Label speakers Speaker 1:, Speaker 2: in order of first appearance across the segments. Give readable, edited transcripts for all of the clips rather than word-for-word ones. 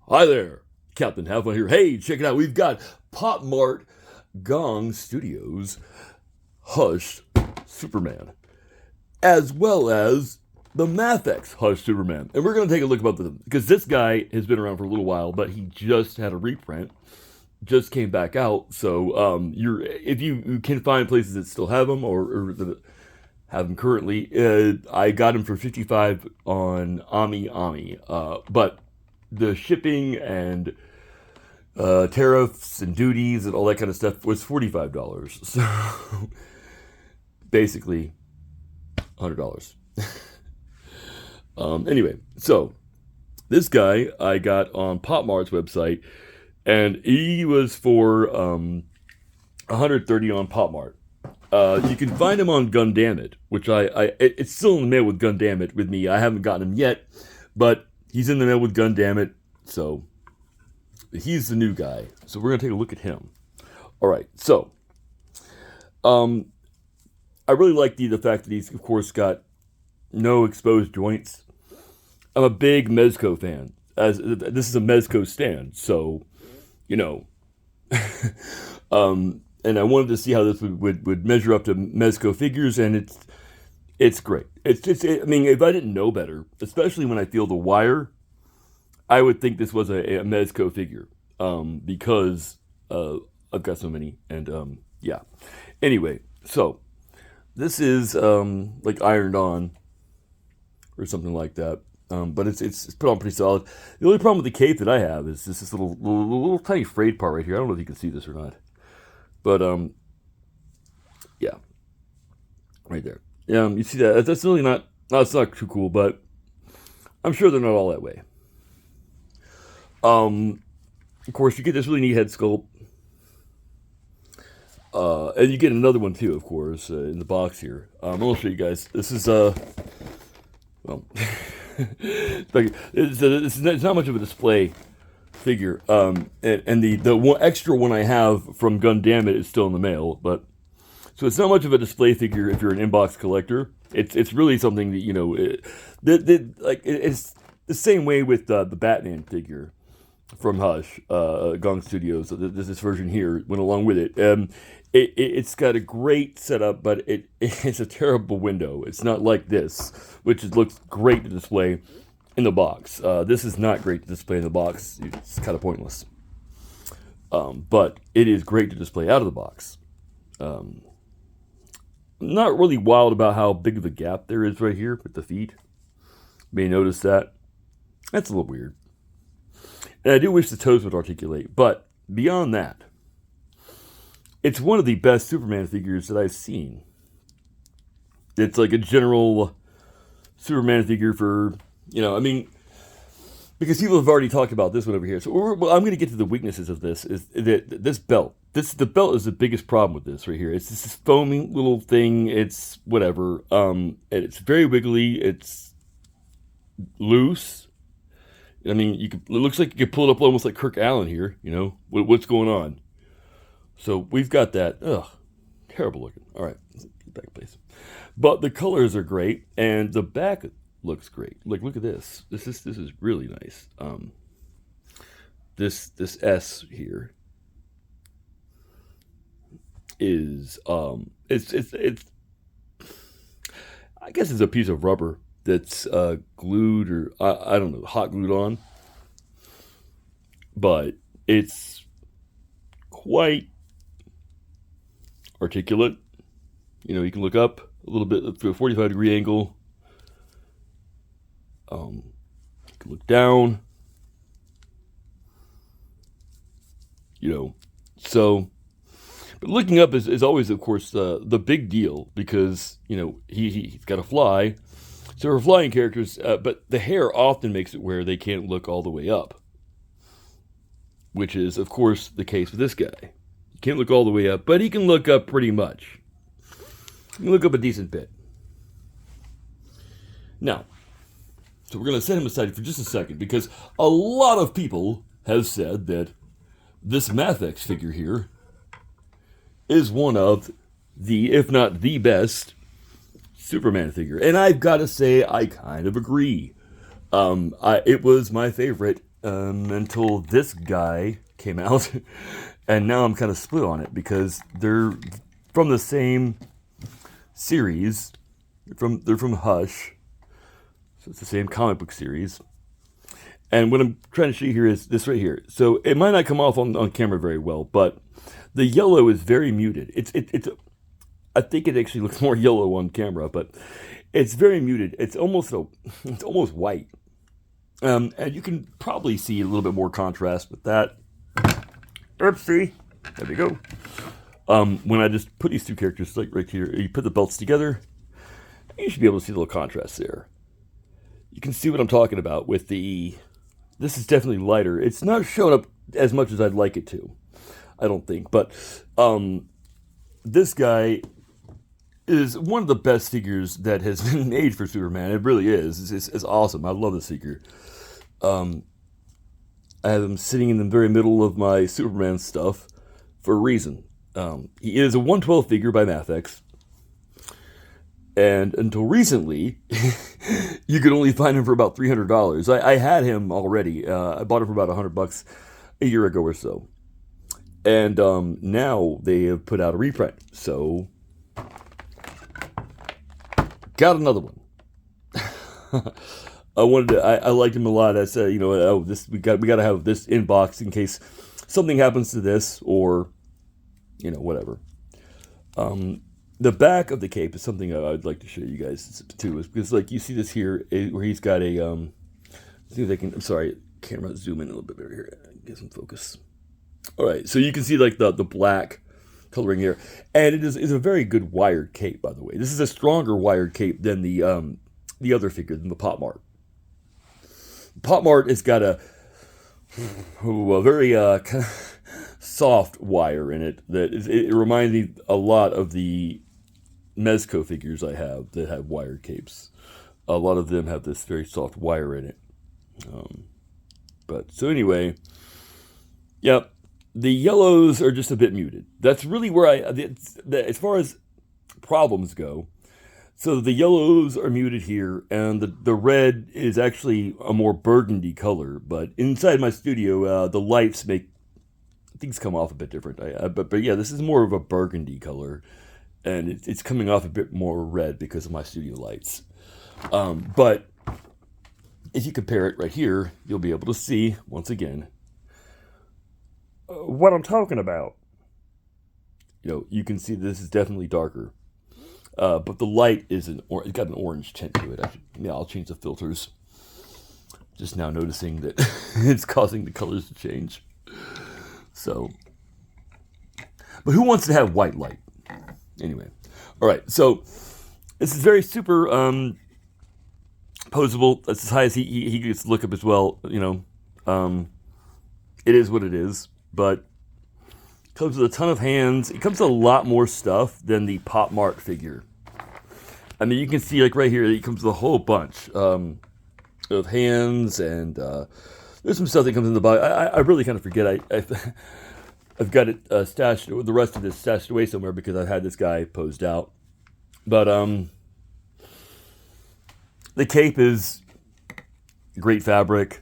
Speaker 1: Hi there, Captain Have Fun here. Hey, check it out. We've got PopMart Gong Studios Hush Superman, as well as the Mafex Hush Superman. And we're going to take a look about them because this guy has been around for a little while, but he just had a reprint, just came back out. So if you can find places that still have them or that have them currently, I got him for 55 on Ami. But the shipping and tariffs and duties and all that kind of stuff was $45. So basically $100. Anyway, so this guy I got on PopMart's website, and he was for 130 on PopMart. You can find him on Gundamit, which it's still in the mail with Gundamit with me. I haven't gotten him yet, but he's in the mail with Gundamit, so he's the new guy. So we're gonna take a look at him. All right, so I really like the fact that he's of course got no exposed joints. I'm a big Mezco fan. As this is a Mezco stand, so you know, and I wanted to see how this would measure up to Mezco figures, and it's great. I mean, if I didn't know better, especially when I feel the wire, I would think this was a Mezco figure, because I've got so many, and yeah. Anyway, so this is like ironed on or something like that. But it's put on pretty solid. The only problem with the cape that I have is this little tiny frayed part right here. I don't know if you can see this or not, but yeah, right there. You see that? That's really not. No, it's not too cool, but I'm sure they're not all that way. Of course, you get this really neat head sculpt, and you get another one too, of course, in the box here. I'll show you guys. This is well. It's not much of a display figure, and the one extra one I have from Gundamit is still in the mail, but so it's not much of a display figure if you're an inbox collector. It's really something that it's the same way with the Batman figure from Hush, Gong Studios. So this version here went along with it. It's got a great setup, but it's a terrible window. It's not like this, which looks great to display in the box. This is not great to display in the box. It's kind of pointless. But it is great to display out of the box. Not really wild about how big of a gap there is right here with the feet. You may notice that. That's a little weird. And I do wish the toes would articulate, but beyond that, it's one of the best Superman figures that I've seen. It's like a general Superman figure for, I mean, because people have already talked about this one over here. So I'm going to get to the weaknesses of this. Is that this belt? The belt is the biggest problem with this right here. It's this foaming little thing. It's whatever. And it's very wiggly. It's loose. I mean, it looks like you could pull it up almost like Kirk Allen here. What's going on? So we've got that. Ugh, terrible looking. All right, get back in place. But the colors are great, and the back looks great. Like, look at this. This is really nice. This S here is it's I guess it's a piece of rubber that's glued or I don't know, hot glued on, but it's quite articulate. You can look up a little bit through a 45-degree angle. You can look down. So, but looking up is always, of course, the big deal because he's got to fly. So for flying characters, but the hair often makes it where they can't look all the way up, which is, of course, the case with this guy. He can't look all the way up, but he can look up pretty much. He can look up a decent bit. Now, so we're going to set him aside for just a second because a lot of people have said that this Mafex figure here is one of the, if not the best, Superman figure. And I've got to say, I kind of agree. It was my favorite until this guy came out, and now I'm kind of split on it because they're from the same series. They're from Hush, so it's the same comic book series. And what I'm trying to show you here is this right here. So it might not come off on camera very well, but the yellow is very muted. It's I think it actually looks more yellow on camera, but it's very muted. It's almost white. And you can probably see a little bit more contrast with that. Oopsie. There we go. When I just put these two characters like right here, you put the belts together, you should be able to see a little contrast there. You can see what I'm talking about with the... This is definitely lighter. It's not showing up as much as I'd like it to, I don't think. But this guy is one of the best figures that has been made for Superman. It really is. It's awesome. I love this figure. I have him sitting in the very middle of my Superman stuff for a reason. He is a 112 figure by Mafex. And until recently, you could only find him for about $300. I had him already. I bought him for about $100 a year ago or so. And now they have put out a reprint. So, got another one. I liked him a lot. I said, we got to have this in box in case something happens to this or, whatever. The back of the cape is something I'd like to show you guys too, is because like you see this here where he's got a see if I can. I'm sorry, camera zoom in a little bit better here. Get some focus. All right, so you can see like the black coloring here, and it is a very good wired cape, by the way. This is a stronger wired cape than the other figure, than the PopMart. PopMart has got a very kind of soft wire in it that it reminds me a lot of the Mezco figures I have that have wired capes. A lot of them have this very soft wire in it. But so anyway, yep, the yellows are just a bit muted. That's really where as far as problems go. So the yellows are muted here, and the red is actually a more burgundy color. But inside my studio, the lights make things come off a bit different. But yeah, this is more of a burgundy color, and it's coming off a bit more red because of my studio lights. But if you compare it right here, you'll be able to see once again what I'm talking about. You can see this is definitely darker. But the light is it's got an orange tint to it. I'll change the filters. Just now noticing that it's causing the colors to change. So, but who wants to have white light? Anyway, all right. So this is very super posable. That's as high as he gets to look up as well. It is what it is. But it comes with a ton of hands. It comes with a lot more stuff than the PopMart figure. I mean, you can see like right here, it comes with a whole bunch of hands, and there's some stuff that comes in the box. I really kind of forget. I've got it stashed. The rest of this stashed away somewhere because I've had this guy posed out. But the cape is great fabric.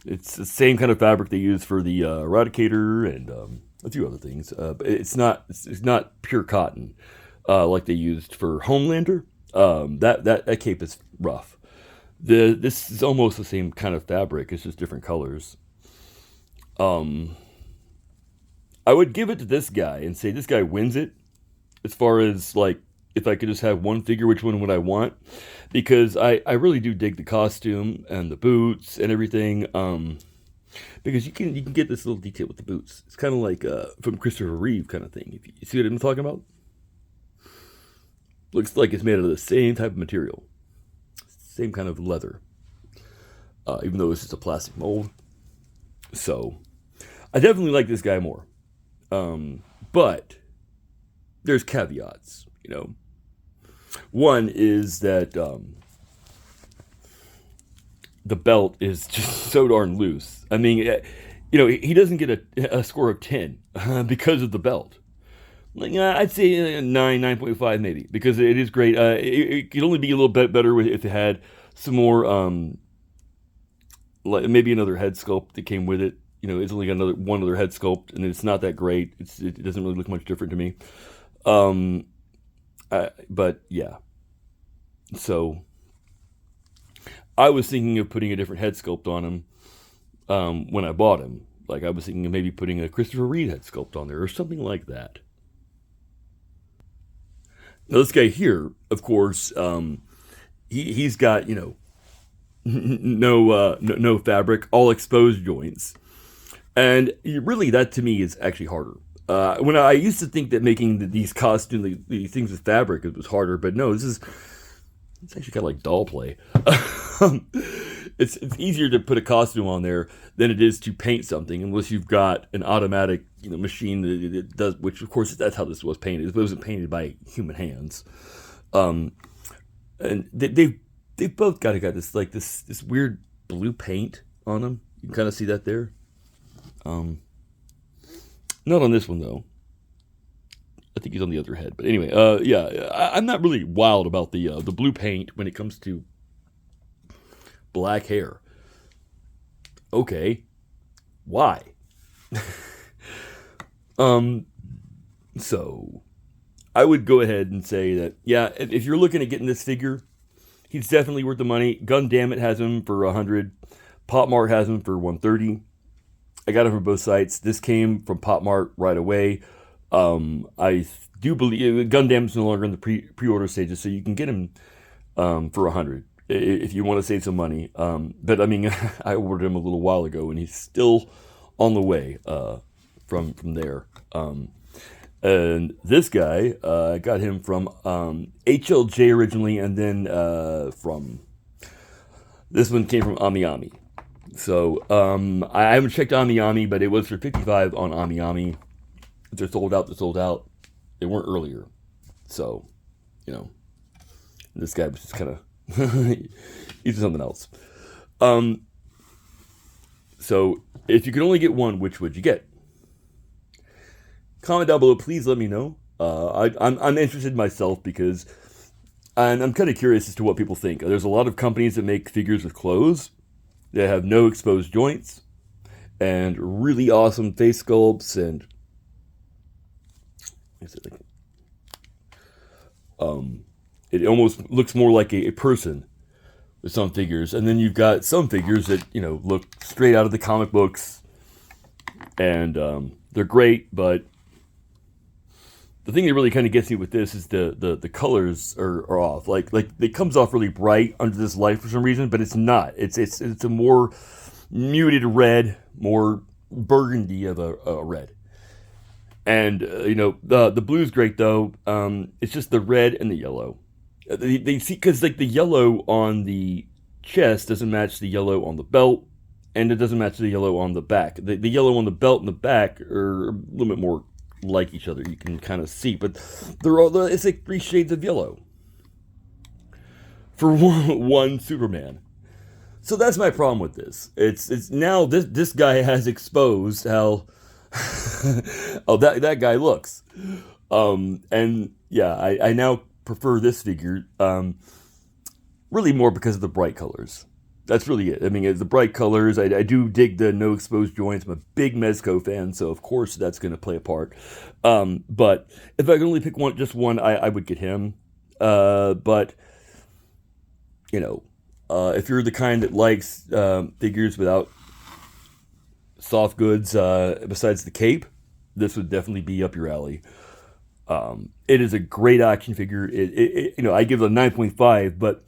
Speaker 1: It's the same kind of fabric they use for the Eradicator and a few other things. But it's not pure cotton like they used for Homelander. That cape is rough. This is almost the same kind of fabric. It's just different colors. I would give it to this guy and say this guy wins it as far as like if I could just have one figure, which one would I want? Because I really do dig the costume and the boots and everything. Because you can get this little detail with the boots. It's kind of like from Christopher Reeve kind of thing. If you see what I'm talking about? Looks like it's made out of the same type of material. Same kind of leather. Even though it's just a plastic mold. So, I definitely like this guy more. But, there's caveats, One is that the belt is just so darn loose. I mean, he doesn't get a score of 10 because of the belt. Like, I'd say 9.5 maybe, because it is great. It could only be a little bit better if it had some more like maybe another head sculpt that came with it. It's only got one other head sculpt, and it's not that great. It doesn't really look much different to me. Um, but yeah, so I was thinking of putting a different head sculpt on him when I bought him. Like I was thinking of maybe putting a Christopher Reeve head sculpt on there or something like that. Now this guy here, of course, he's got no fabric, all exposed joints, and really that to me is actually harder. When I used to think that making these costumes, these things with fabric, it was harder, but no, it's actually kind of like doll play. It's easier to put a costume on there than it is to paint something, unless you've got an automatic machine that does. Which of course that's how this was painted. It wasn't painted by human hands. Um, and they've both got this weird blue paint on them. You can kind of see that there. Not on this one though. I think he's on the other head. But anyway, yeah, I'm not really wild about the blue paint when it comes to black hair. Okay, why? So I would go ahead and say that yeah, if you're looking at getting this figure, he's definitely worth the money. Gun Damn It has him for $100. PopMart has him for $130. I got him from both sites. This came from PopMart right away. I do believe Gundam's no longer in the pre-order stages, so you can get him for $100 if you want to save some money. But I mean, I ordered him a little while ago, and he's still on the way from there. And this guy, I got him from HLJ originally, and then from this one came from AmiAmi. So I haven't checked AmiAmi, but it was for $55 on AmiAmi. If they're sold out, they're sold out. They weren't earlier. So, this guy was just kind of, he's something else. So, if you could only get one, which would you get? Comment down below, please let me know. I'm interested myself because I'm kind of curious as to what people think. There's a lot of companies that make figures with clothes that have no exposed joints and really awesome face sculpts and it almost looks more like a person with some figures, and then you've got some figures that look straight out of the comic books, and they're great, but the thing that really kind of gets me with this is the colors are off. Like it comes off really bright under this light for some reason, but it's not. It's a more muted red, more burgundy of a red. And the blue's great though. It's just the red and the yellow. They see because like the yellow on the chest doesn't match the yellow on the belt, and it doesn't match the yellow on the back. The yellow on the belt and the back are a little bit more like each other. You can kind of see, but it's like 3 shades of yellow for one Superman. So that's my problem with this. It's now this guy has exposed how that guy looks. And yeah, I now prefer this figure really more because of the bright colors. That's really it. I mean, the bright colors. I do dig the no exposed joints. I'm a big Mezco fan, so of course that's going to play a part. But if I could only pick just one, I would get him. But if you're the kind that likes figures without soft goods besides the cape, this would definitely be up your alley. It is a great action figure. I give it a 9.5, but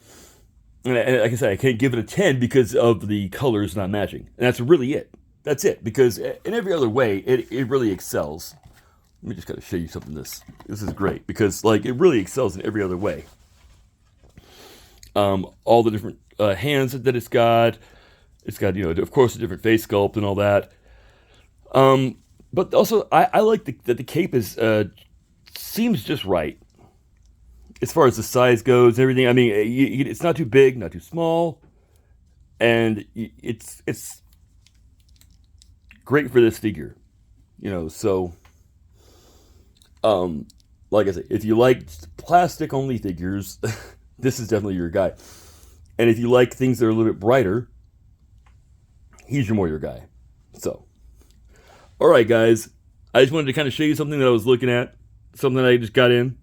Speaker 1: like I said, I can't give it a 10 because of the colors not matching. And that's really it. That's it. Because in every other way, it really excels. Let me just kind of show you something. This is great because it really excels in every other way. All the different hands that it's got. It's got, of course, a different face sculpt and all that. But also, I like that the cape seems just right as far as the size goes and everything. I mean, it's not too big, not too small, and it's great for this figure. So like I said, if you like plastic only figures, this is definitely your guy. And if you like things that are a little bit brighter, he's your Moyer guy. So, all right, guys. I just wanted to kind of show you something that I was looking at, something that I just got in,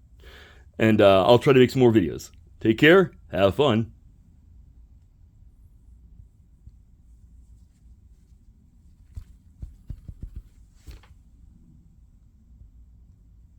Speaker 1: and I'll try to make some more videos. Take care. Have fun.